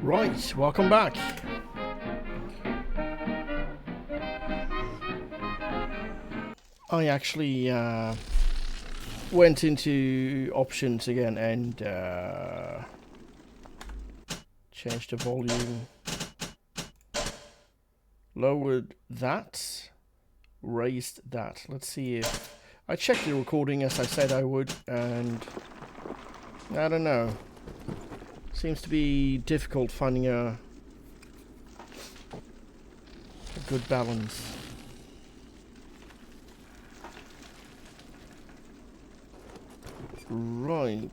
Right, welcome back. I actually went into options again and changed the volume, lowered that, raised that. Let's see if I checked the recording as I said I would, and I don't know. Seems to be difficult finding a good balance. Right.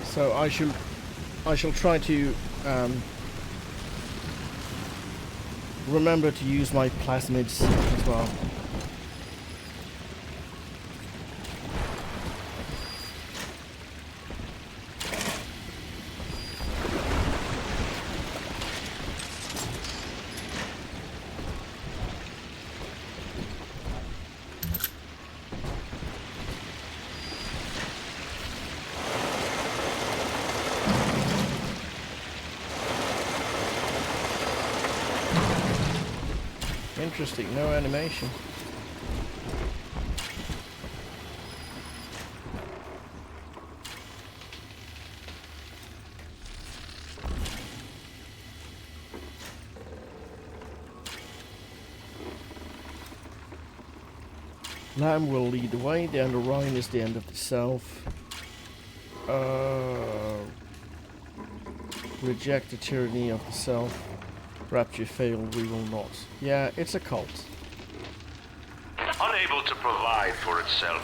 So I shall try to remember to use my plasmids as well. Interesting, no animation. Lamb will lead the way, the end of Rhine is the end of the self. Reject the tyranny of the self. Rapture failed, we will not. Yeah, it's a cult. Unable to provide for itself,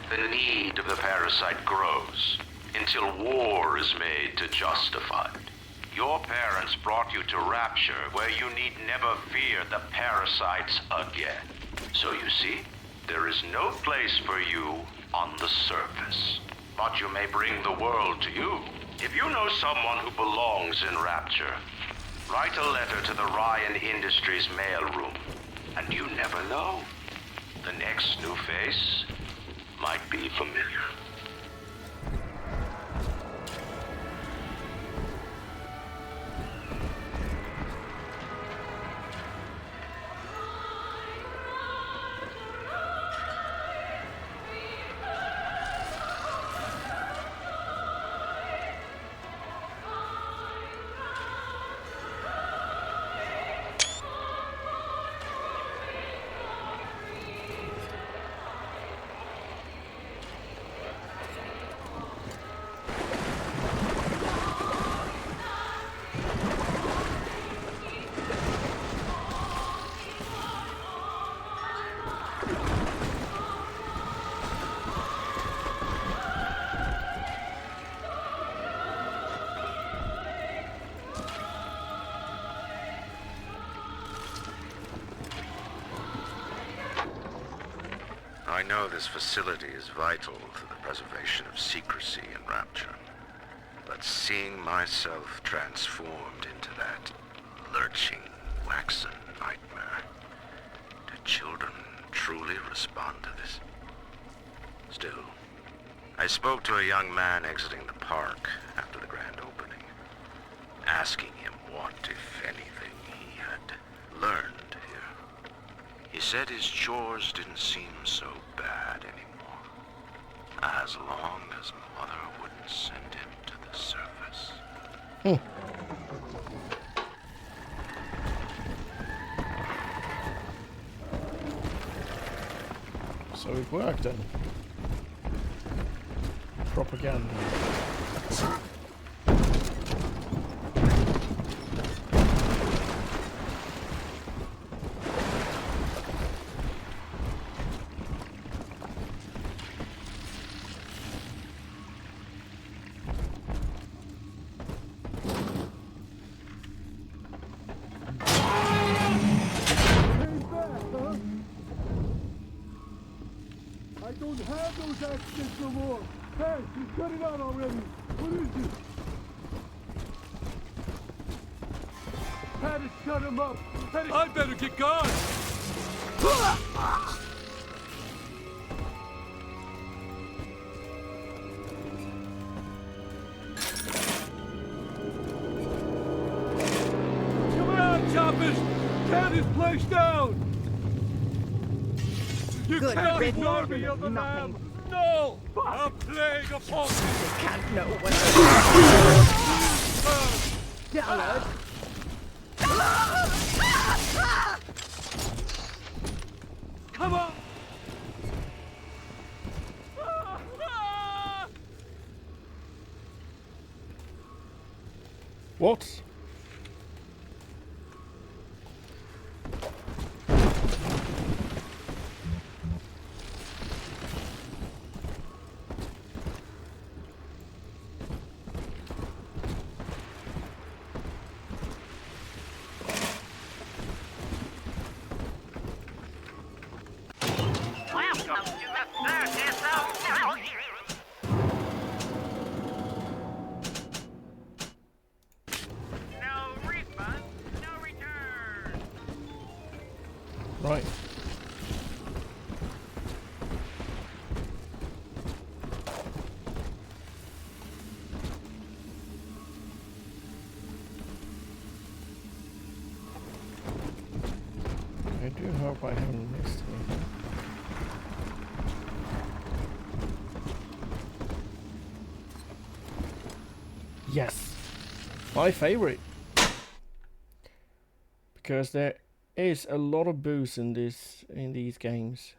the need of the parasite grows until war is made to justify it. Your parents brought you to Rapture, where you need never fear the parasites again. So you see, there is no place for you on the surface. But you may bring the world to you. If you know someone who belongs in Rapture, write a letter to the Ryan Industries mailroom, and you never know. The next new face might be familiar. I know this facility is vital to the preservation of secrecy in Rapture, but seeing myself transformed into that lurching, waxen nightmare, do children truly respond to this? Still, I spoke to a young man exiting the park after the grand opening, asking him what, if anything, he had learned here. He said his chores didn't seem so bad anymore. as long as Mother wouldn't send him to the surface. So it worked then. Propaganda. I don't have those accidents no more. Hey, you cut it out already. What is it? Patty, shut him up. Patty, I better get going. Come on, choppers. Tear this place down. You Good can't riddance. warn me of the Nothing. lamb! No! A plague upon me! You can't know what Dallard. Come on! What? Right. I do hope I haven't missed anything. Yes! My favorite! Because there is a lot of booze in these games.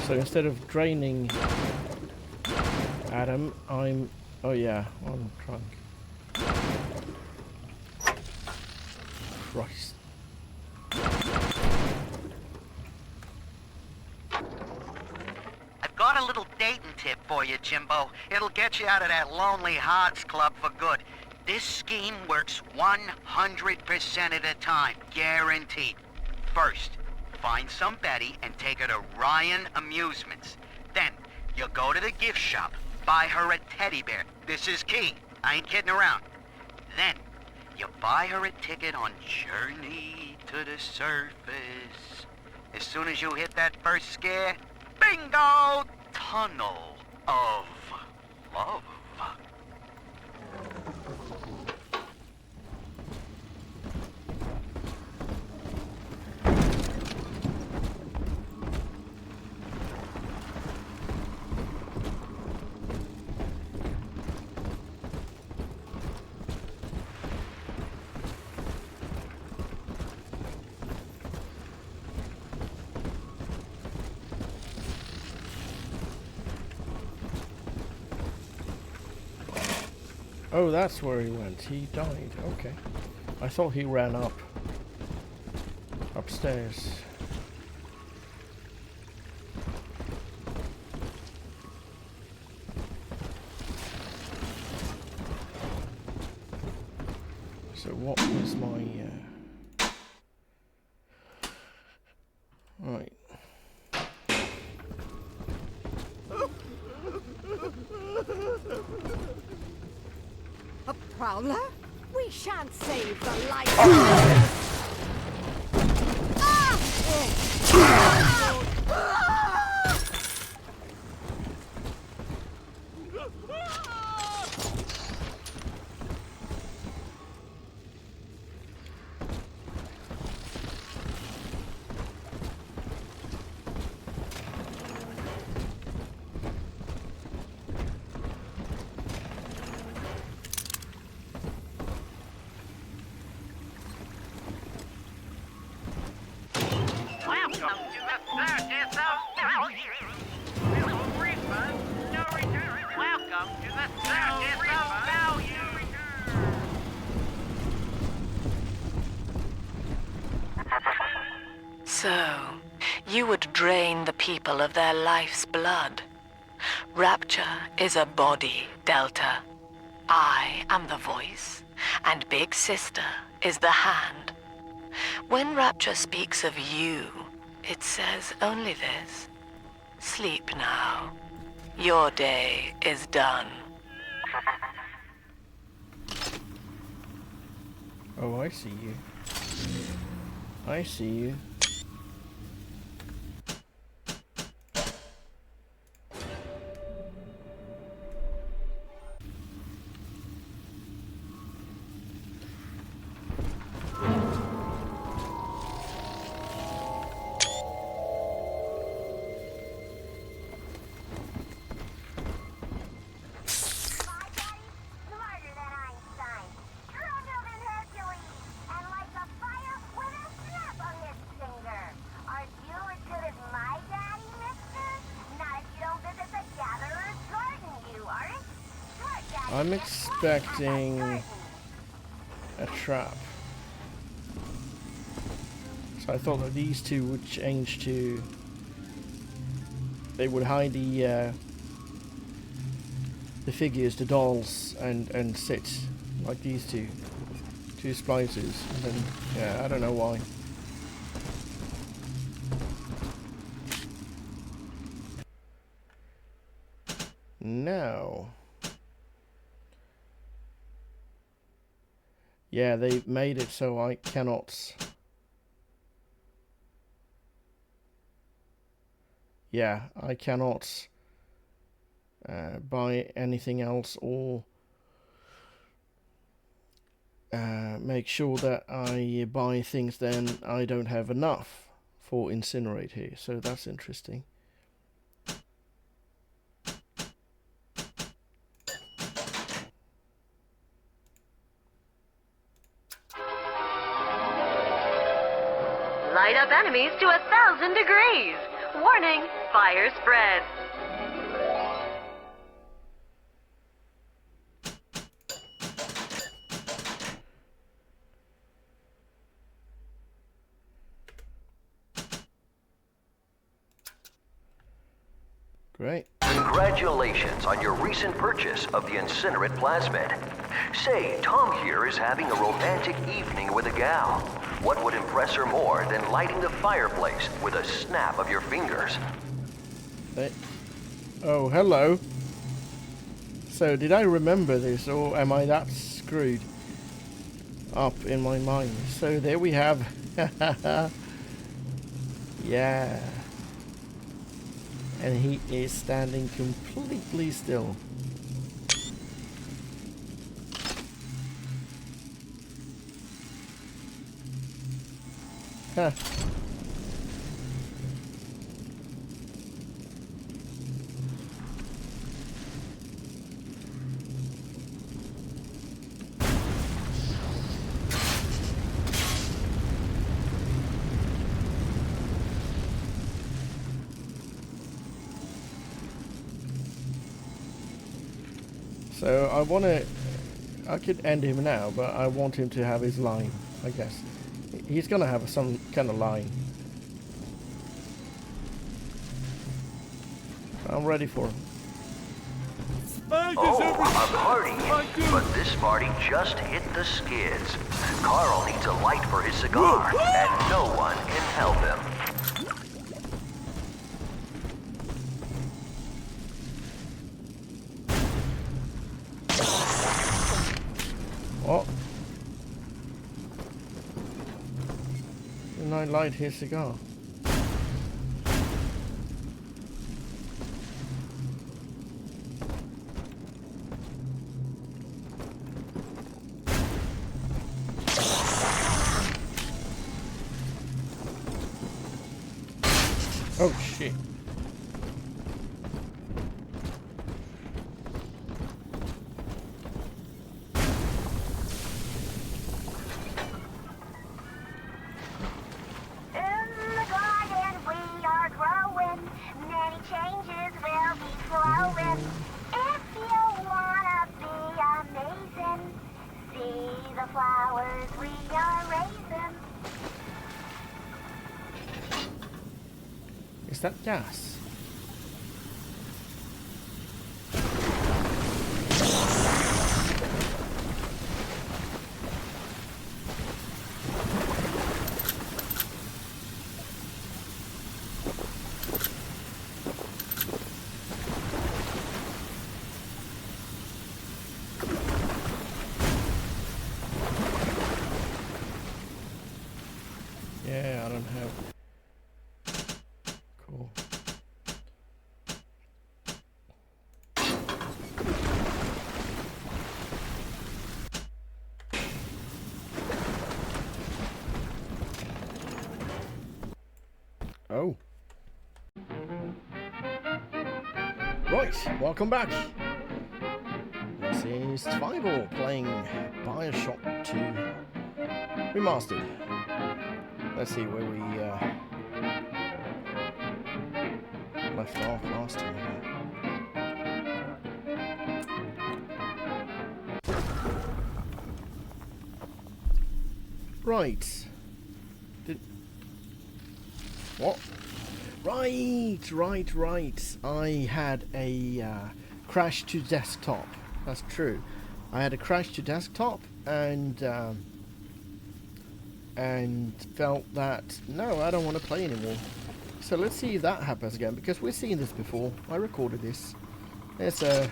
So instead of draining Adam, I'm... Oh yeah, I'm drunk. Christ. I've got a little dating tip for you, Jimbo. It'll get you out of that Lonely Hearts Club for good. This scheme works 100% of the time, guaranteed. First, find some Betty and take her to Ryan Amusements. Then, you go to the gift shop, buy her a teddy bear. This is key. I ain't kidding around. Then, you buy her a ticket on Journey to the Surface. As soon as you hit that first scare, bingo! Tunnel of Love. Oh, that's where he went. He died. Okay. I thought he ran upstairs. So what was my... Right. A prowler? We shan't save the life. So, you would drain the people of their life's blood. Rapture is a body, Delta. I am the voice, and Big Sister is the hand. When Rapture speaks of you, it says only this. Sleep now. Your day is done. Oh, I see you. I see you. I'm expecting a trap. So I thought that these two would change to... They would hide the figures, the dolls, and sit like these two. Two splicers. And then, yeah, I don't know why. Now... Yeah, they've made it so I cannot... Yeah, I cannot buy anything else or make sure that I buy things then I don't have enough for Incinerate here. So that's interesting. Light up enemies to 1,000 degrees. Warning, fire spread. Great. Congratulations on your recent purchase of the Incinerate Plasmid. Say, Tom here is having a romantic evening with a gal. What would impress her more than lighting the fireplace with a snap of your fingers? Oh, hello. So, did I remember this, or am I that screwed up in my mind? So, there we have... Yeah. And he is standing completely still. Huh. So I could end him now, but I want him to have his line, I guess. He's gonna have some kind of line. I'm ready for him. Oh, a party! But this party just hit the skids. Carl needs a light for his cigar, and no one can help him. Oh. Didn't I light his cigar? shit. Is that gas? Yeah, I don't have. Cool. Oh. Right, welcome back. This is Survival playing Bioshock 2 Remastered. Let's see where we left off last time. Right. What? Right. I had a crash to desktop. That's true. I had a crash to desktop and felt that no, I don't want to play anymore. So let's see if that happens again, because we've seen this before. I recorded this. There's a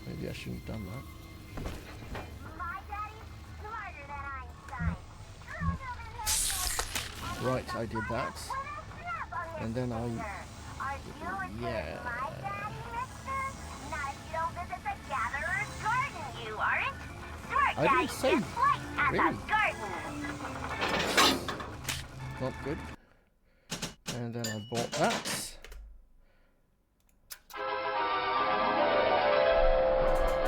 maybe I shouldn't have done that. Right, I did that. And then yeah. I didn't say, really. Not good. And then I bought that.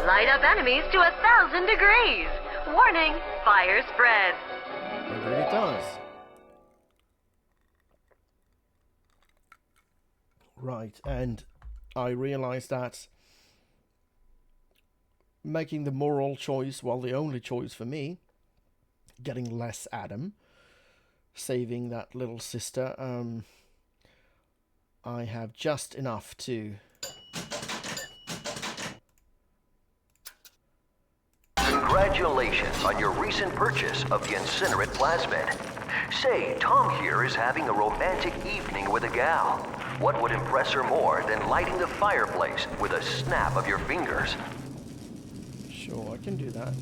Light up enemies to 1,000 degrees. Warning, fire spreads. And it really does. Right, and I realized that making the moral choice, well, the only choice for me, getting less Adam, saving that little sister, I have just enough to... Congratulations on your recent purchase of the incinerate plasmid. Say, Tom here is having a romantic evening with a gal. What would impress her more than lighting the fireplace with a snap of your fingers? Sure, I can do that.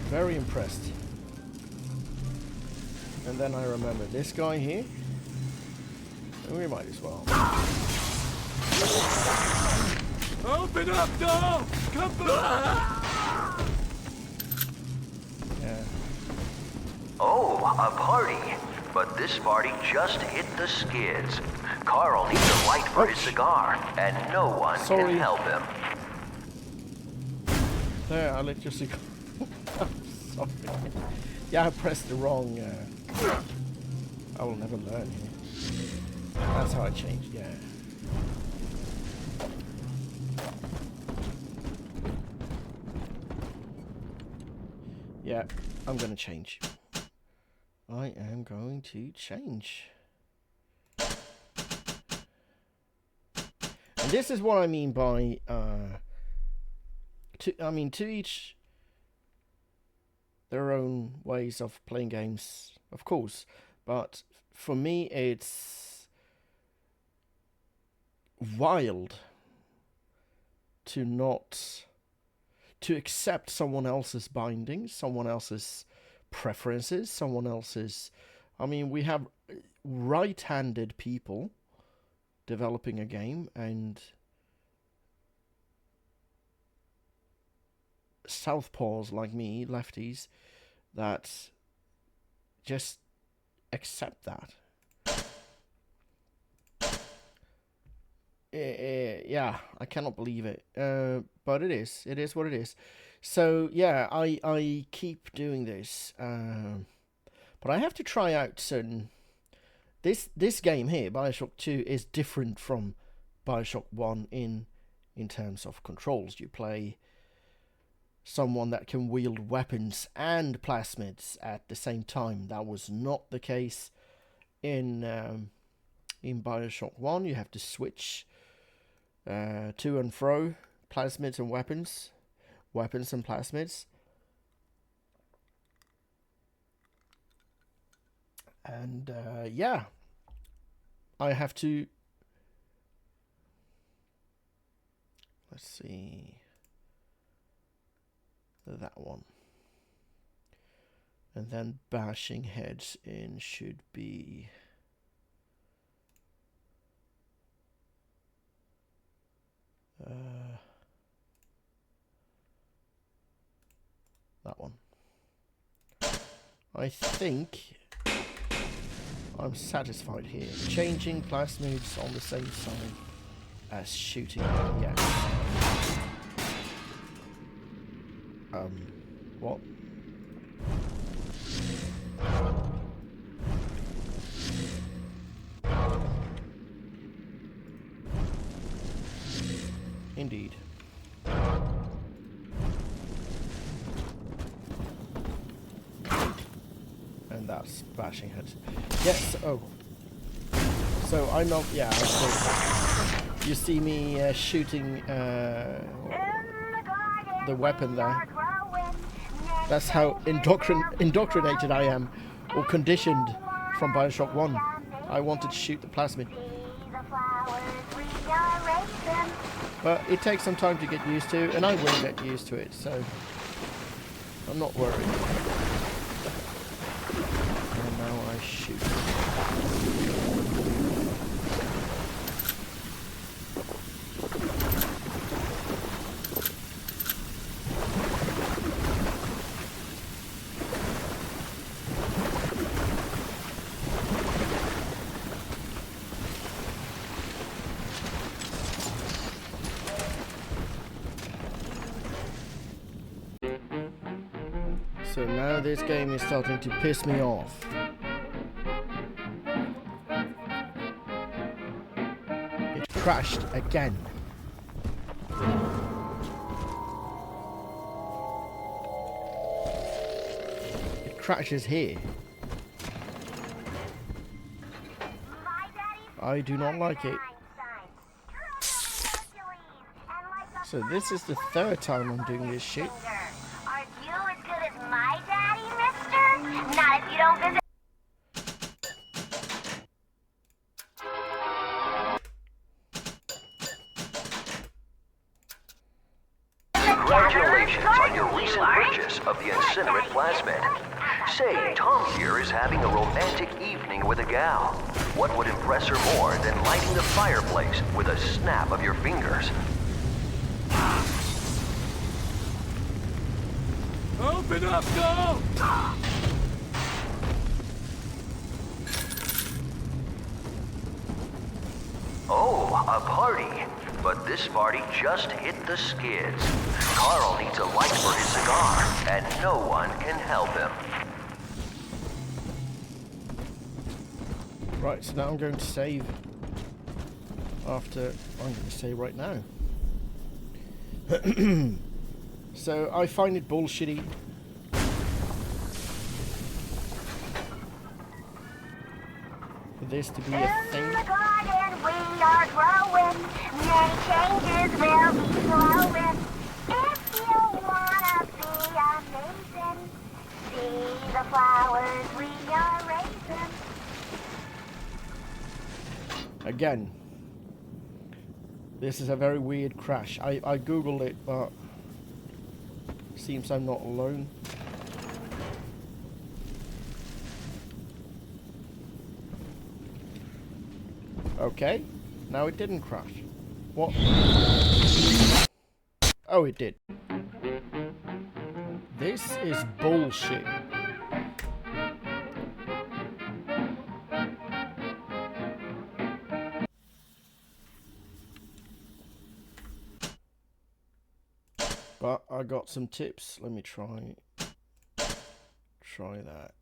Very impressed. And then I remember this guy here. And we might as well. Open up, door! Come back! Yeah. Oh, a party. But this party just hit the skids. Carl needs a light for his cigar, and no one can help him. There, I let your cigar. Sorry. Yeah, I pressed the wrong. I will never learn here. That's how I changed, yeah. Yeah, I'm gonna change. I am going to change. And this is what I mean by to each their own ways of playing games, of course, but for me it's wild to not to accept someone else's bindings, someone else's preferences, someone else's. I mean, we have right-handed people developing a game and southpaws like me, lefties, that just accept that. Yeah, I cannot believe it. But it is. It is what it is. So yeah, I keep doing this. But I have to try out certain. This game here, Bioshock 2, is different from Bioshock 1 in terms of controls. You play someone that can wield weapons and plasmids at the same time. That was not the case in Bioshock 1. You have to switch to and fro, plasmids and weapons and plasmids. And yeah, I have to. Let's see. That one. And then bashing heads in should be. That one. I think I'm satisfied here. Changing plasmids on the same side as shooting. Yes. What? Indeed. And that's bashing heads. Yes, oh. So I'm not, yeah, so you see me shooting the weapon there. That's how indoctrinated I am, or conditioned from Bioshock 1. I wanted to shoot the plasmid. But it takes some time to get used to, and I will get used to it, so I'm not worried. And now I shoot. So now this game is starting to piss me off. It crashed again. It crashes here. I do not like it. So this is the third time I'm doing this shit. Not if you don't visit. Congratulations on your recent purchase of the incinerate plasmid. Say, Tom here is having a romantic evening with a gal. What would impress her more than lighting the fireplace with a snap of your fingers? Open up, go! Oh, a party. But this party just hit the skids. Carl needs a light for his cigar, and no one can help him. Right, so now I'm going to save after. I'm going to save right now. So I find it bullshitty. For this to be a thing. In the garden we are growing. Many changes will be flowing. If you wanna be amazing, see the flowers we are raising. Again. This is a very weird crash. I googled it, but seems I'm not alone. Okay, now it didn't crash. What? Oh, it did. This is bullshit. But I got some tips. Let me try that.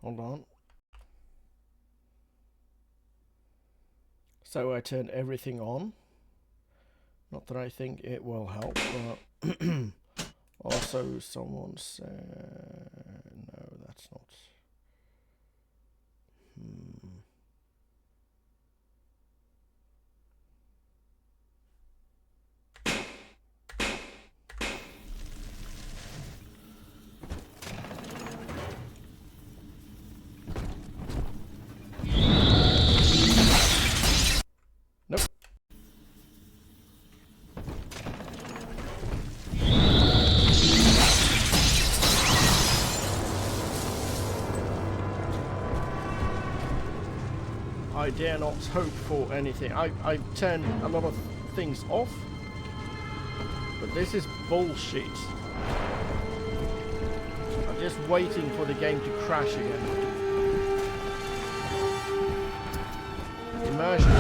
Hold on. So I turned everything on. Not that I think it will help, but also someone said... No, that's not... Nope. I dare not hope for anything. I've turned a lot of things off, but this is bullshit. I'm just waiting for the game to crash again. Immersion.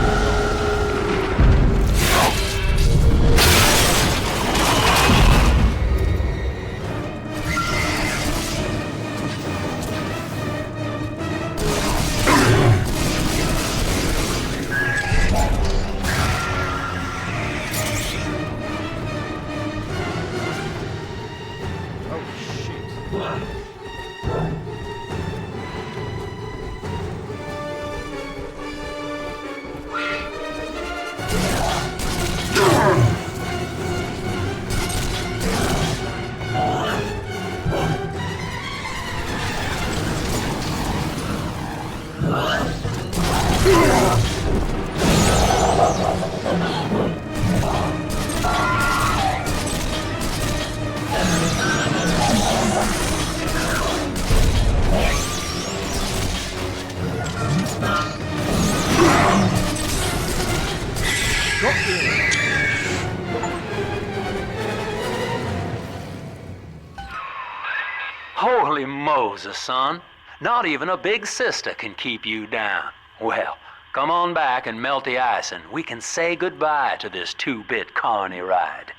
Holy Moses, son. Not even a big sister can keep you down. Well, come on back and melt the ice and we can say goodbye to this 2-bit carny ride.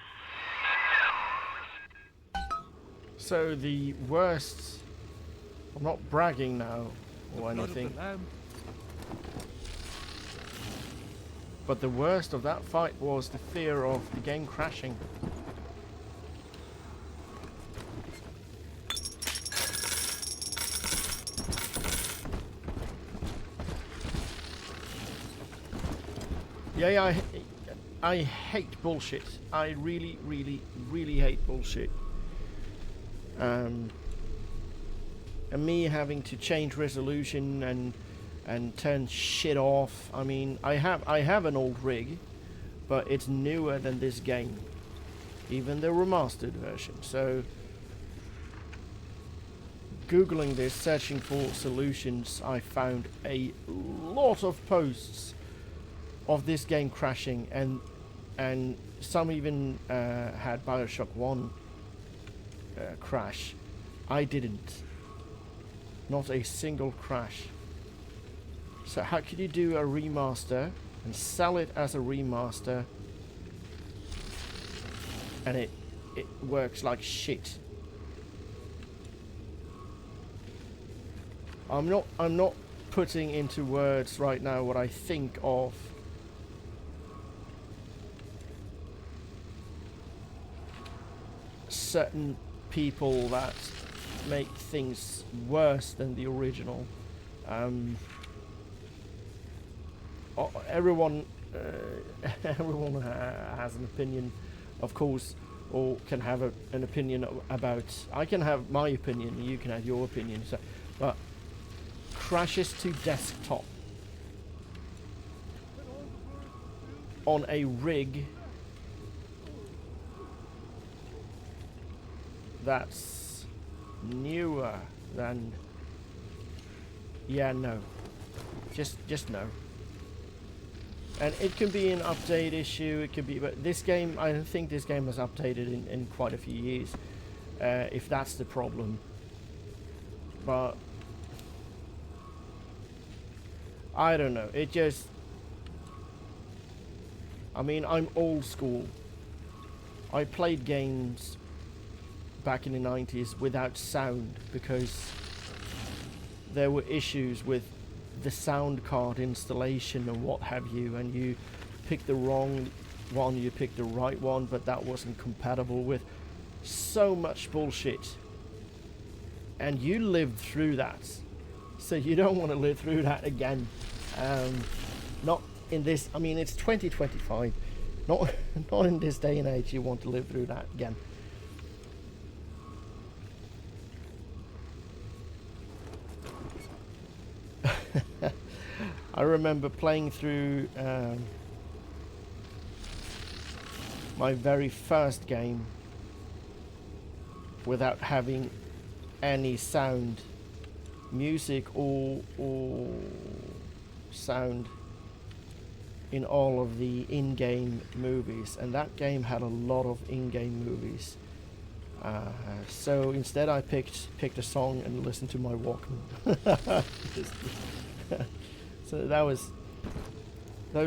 So the worst... I'm not bragging now or anything. But the worst of that fight was the fear of the game crashing. Yeah, I hate bullshit. I really, really, really hate bullshit. And me having to change resolution and turn shit off. I mean, I have an old rig, but it's newer than this game, even the remastered version. So Googling this, searching for solutions, I found a lot of posts of this game crashing, and some even had Bioshock 1 crash. I didn't. Not a single crash. So how could you do a remaster and sell it as a remaster and it works like shit? I'm not putting into words right now what I think of certain people that make things worse than the original. Everyone has an opinion, of course, or can have an opinion about. I can have my opinion, you can have your opinion. So, but crashes to desktop on a rig that's newer than, yeah, no, just no. And it can be an update issue, it could be, but this game, I don't think this game was updated in quite a few years, if that's the problem. But I don't know, it just, I mean, I'm old school. I played games back in the 90s without sound because there were issues with the sound card installation and what have you, and you picked the wrong one, you picked the right one, but that wasn't compatible with so much bullshit. And you lived through that, so you don't want to live through that again. Not in this, I mean, it's 2025, not in this day and age you want to live through that again. I remember playing through my very first game without having any sound, music or sound in all of the in-game movies, and that game had a lot of in-game movies. So instead I picked a song and listened to my Walkman. So those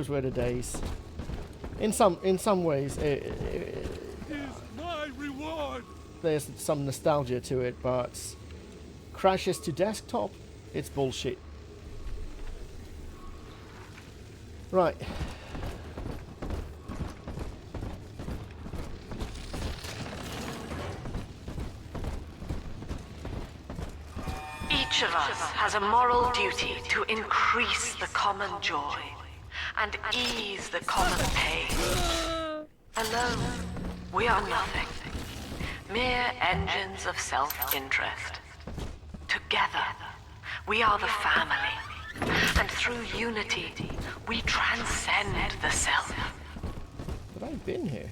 were the days. In some ways, Is my reward. There's some nostalgia to it, but crashes to desktop, it's bullshit. Right. Each of us has a moral duty to increase the common joy and ease the common pain. Alone, we are nothing, mere engines of self-interest. Together, we are the family, and through unity, we transcend the self. But I've been here.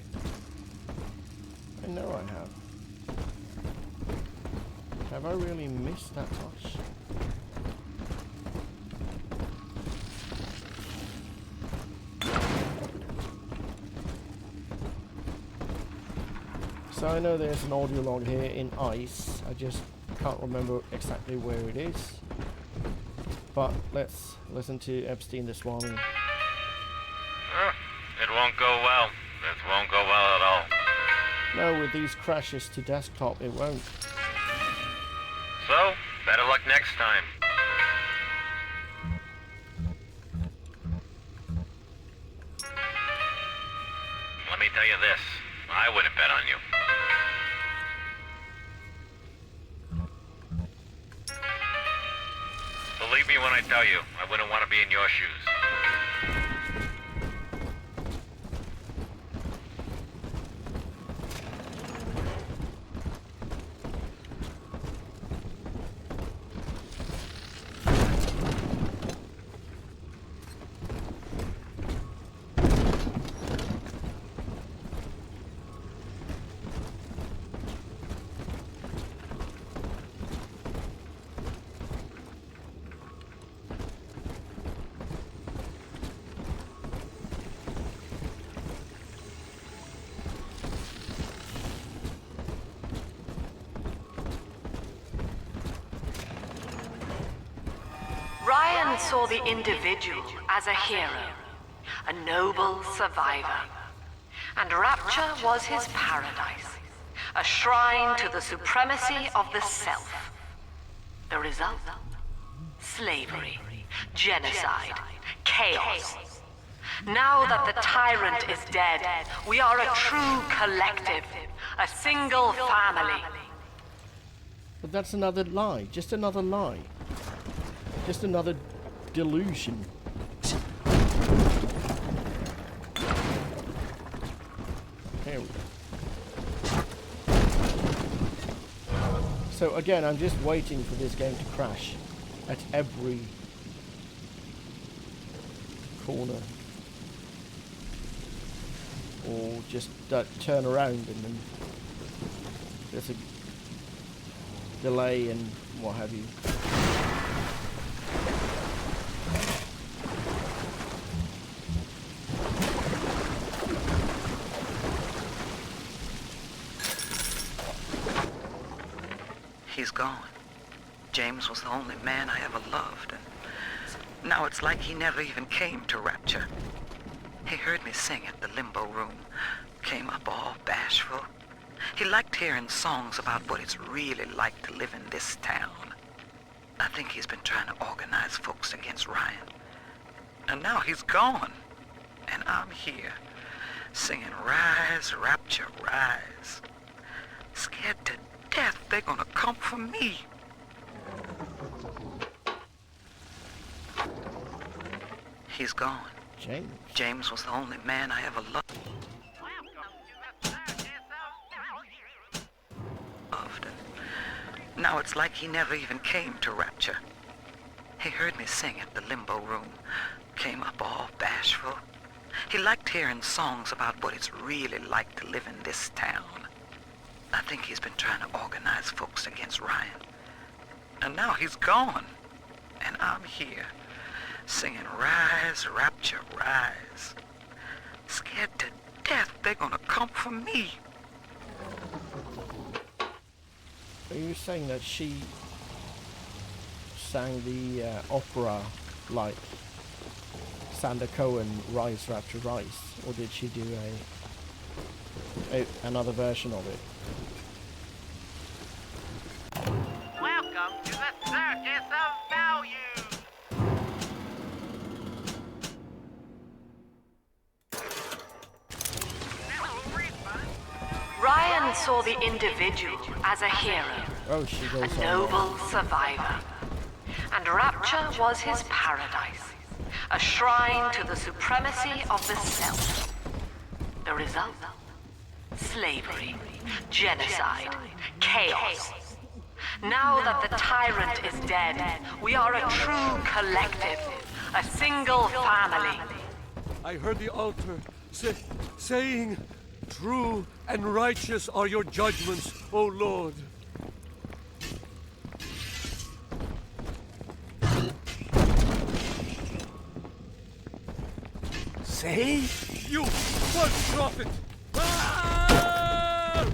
I know I have. Have I really missed that touch? So I know there's an audio log here in ice. I just can't remember exactly where it is. But let's listen to Epstein the Swami. It won't go well. This won't go well at all. No, with these crashes to desktop, it won't. So, better luck next time. Let me tell you this. I wouldn't bet on you. Believe me when I tell you, I wouldn't want to be in your shoes. Ryan saw the individual as a hero, a noble survivor. And Rapture was his paradise, a shrine to the supremacy of the self. The result? Slavery, genocide, chaos. Now that the tyrant is dead, we are a true collective, A single family. But that's another lie. Just another lie. Just another delusion. Here we go. So again, I'm just waiting for this game to crash at every corner. Or just turn around and then there's a delay and what have you. He's gone. James was the only man I ever loved, and now it's like he never even came to Rapture. He heard me sing at the limbo room, came up all bashful. He liked hearing songs about what it's really like to live in this town. I think he's been trying to organize folks against Ryan. And now he's gone, and I'm here, singing Rise, Rapture, Rise. Scared to death they're gonna come for me. He's gone. James was the only man I ever loved. Now it's like he never even came to Rapture. He heard me sing at the limbo room, came up all bashful. He liked hearing songs about what it's really like to live in this town. I think he's been trying to organize folks against Ryan. And now he's gone, and I'm here, singing Rise, Rapture, Rise. Scared to death they're gonna come for me. Are you saying that she sang the opera like Sander Cohen, Rise, Rapture, Rise? Or did she do another version of it? Welcome to the Circus of Value! Ryan saw the individual as a hero, a noble survivor. And Rapture was his paradise, a shrine to the supremacy of the self. The result? Slavery, genocide, chaos. Now that the tyrant is dead, we are a true collective, a single family. I heard the altar saying, "True and righteous are your judgments, O Lord." Say? You false prophet! Ah!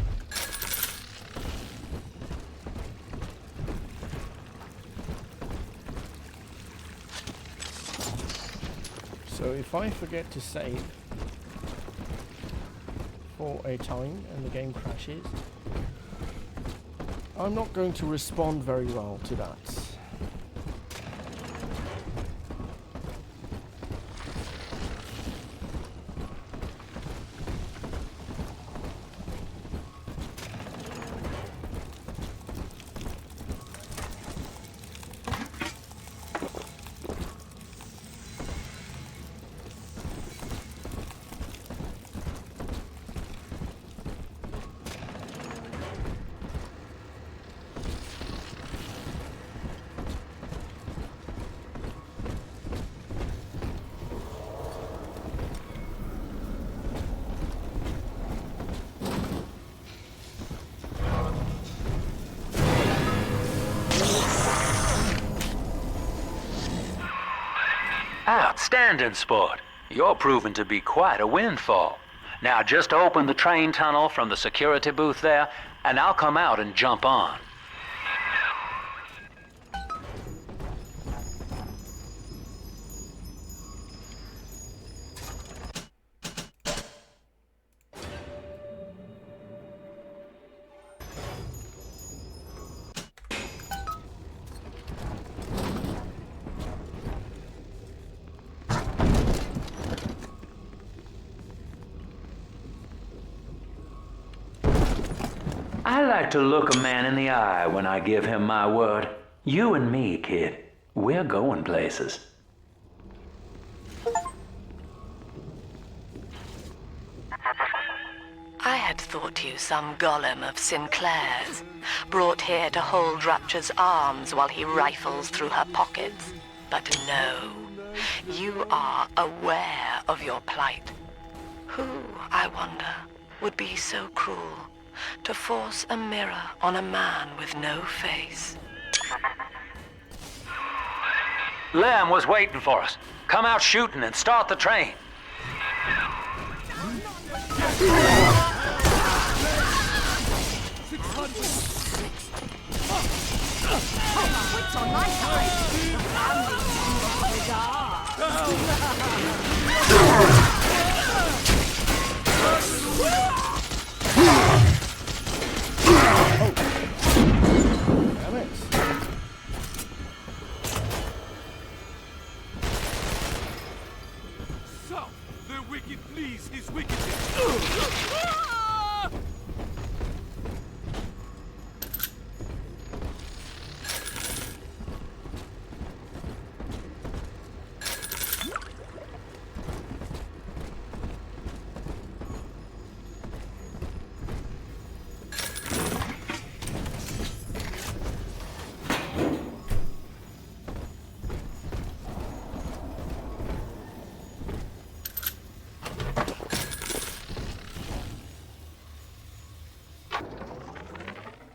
So if I forget to save for a time and the game crashes, I'm not going to respond very well to that. Outstanding, sport. You're proving to be quite a windfall. Now just open the train tunnel from the security booth there, and I'll come out and jump on. like to look a man in the eye when I give him my word. You and me, kid, we're going places. I had thought you some golem of Sinclair's, brought here to hold Rapture's arms while he rifles through her pockets. But no, you are aware of your plight. Who, I wonder, would be so cruel to force a mirror on a man with no face? Lamb was waiting for us. Come out shooting and start the train. Wits on my side. The Damn it. So, the wicked please his wickedness.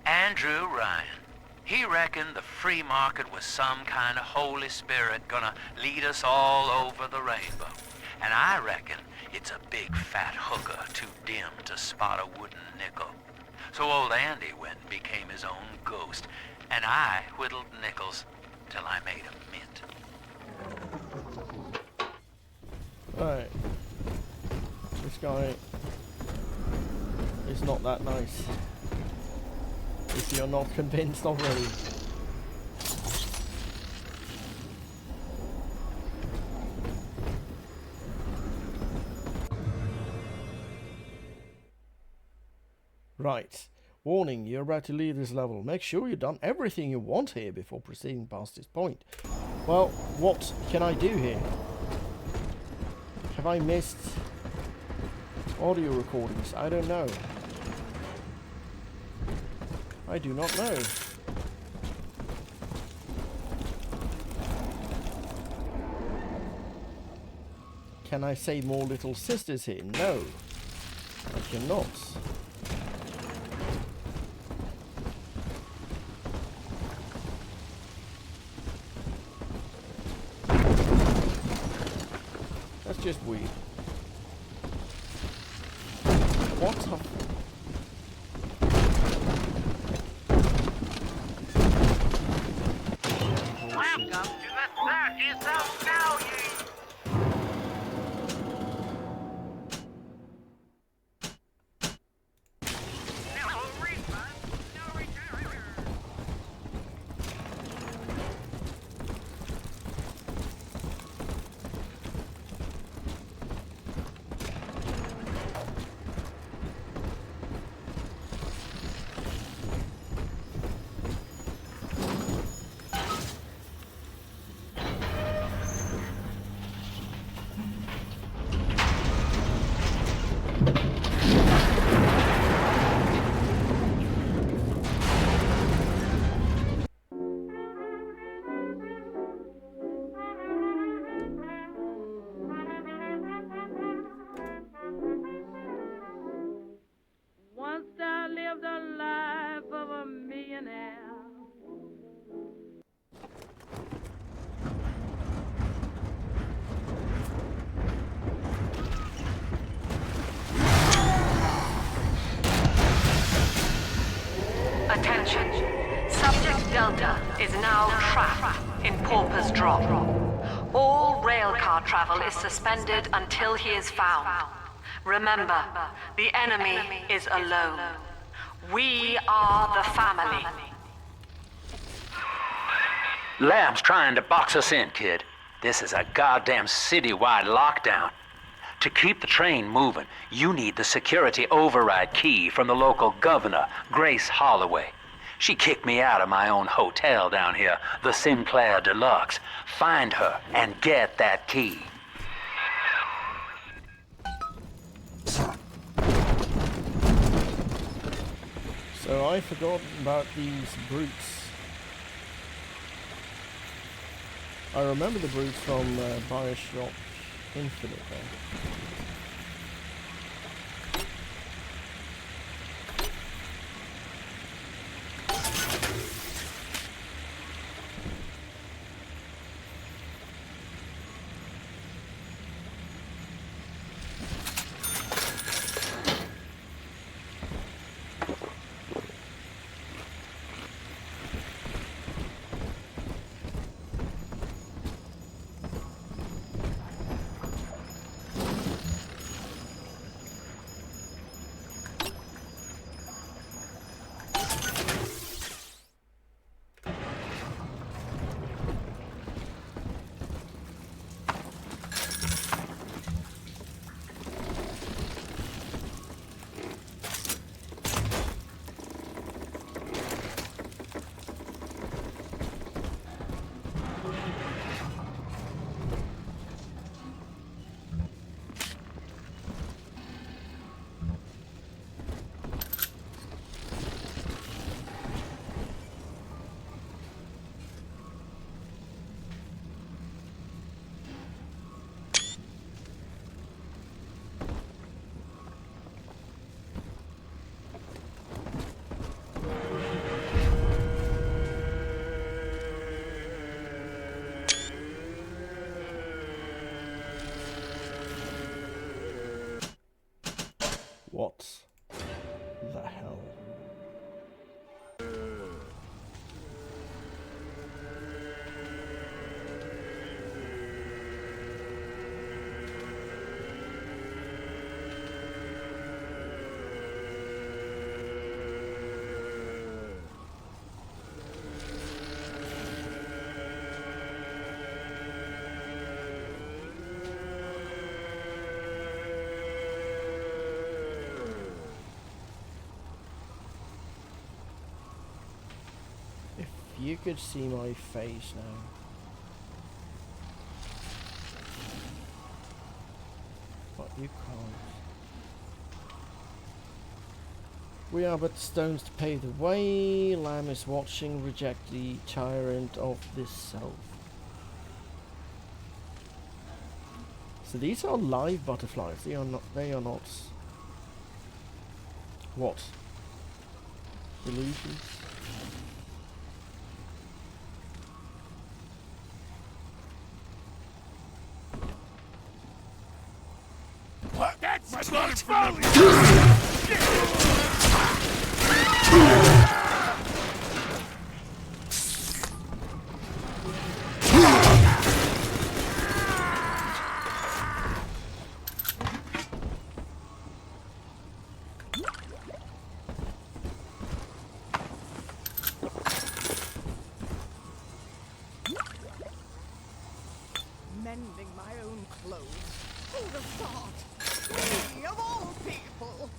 Andrew Ryan. He reckoned the free market was some kind of Holy Spirit gonna lead us all over the rainbow. And I reckon it's a big fat hooker too dim to spot a wooden nickel. So old Andy went and became his own ghost, and I whittled nickels till I made a mint. Right. This guy is not that nice. If you're not convinced already. Right. Warning, you're about to leave this level. Make sure you've done everything you want here before proceeding past this point. Well, what can I do here? Have I missed audio recordings? I don't know. I do not know. Can I say more little sisters here? No. I cannot. That's just weird. What the... Welcome to the circus of value. No refund, no return. Once I lived a life of a millionaire. Attention. Subject Delta is now trapped in Pauper's Drop. All railcar travel is suspended until he is found. Remember, the enemy is alone. We are the family. Lamb's trying to box us in, kid. This is a goddamn citywide lockdown. To keep the train moving, you need the security override key from the local governor, Grace Holloway. She kicked me out of my own hotel down here, the Sinclair Deluxe. Find her and get that key. So I forgot about these brutes. I remember the brutes from Bioshock Infinite though. What the hell? You could see my face now. But you can't. We are but stones to pave the way. Lamb is watching, reject the tyrant of this self. So these are live butterflies. They are not. What? Illusions? That's not folly! Mending my own clothes. Who'd have thought? Me, of all people!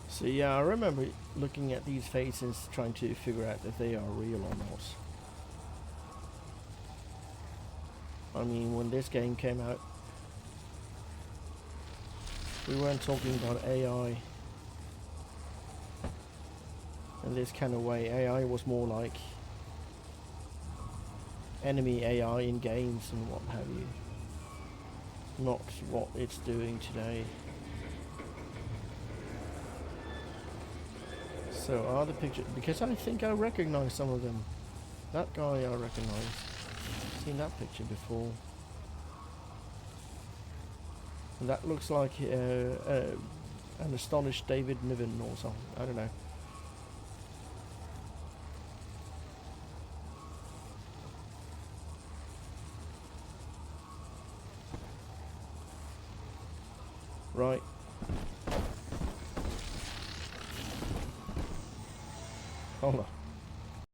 So yeah, I remember looking at these faces, trying to figure out if they are real or not. I mean, when this game came out, we weren't talking about AI in this kind of way. AI was more like enemy AI in games and what have you. Not what it's doing today. So are the pictures, because I think I recognize some of them. That guy I recognize. Seen that picture before. And that looks like an astonished David Niven or something. I don't know. Right. Hold on.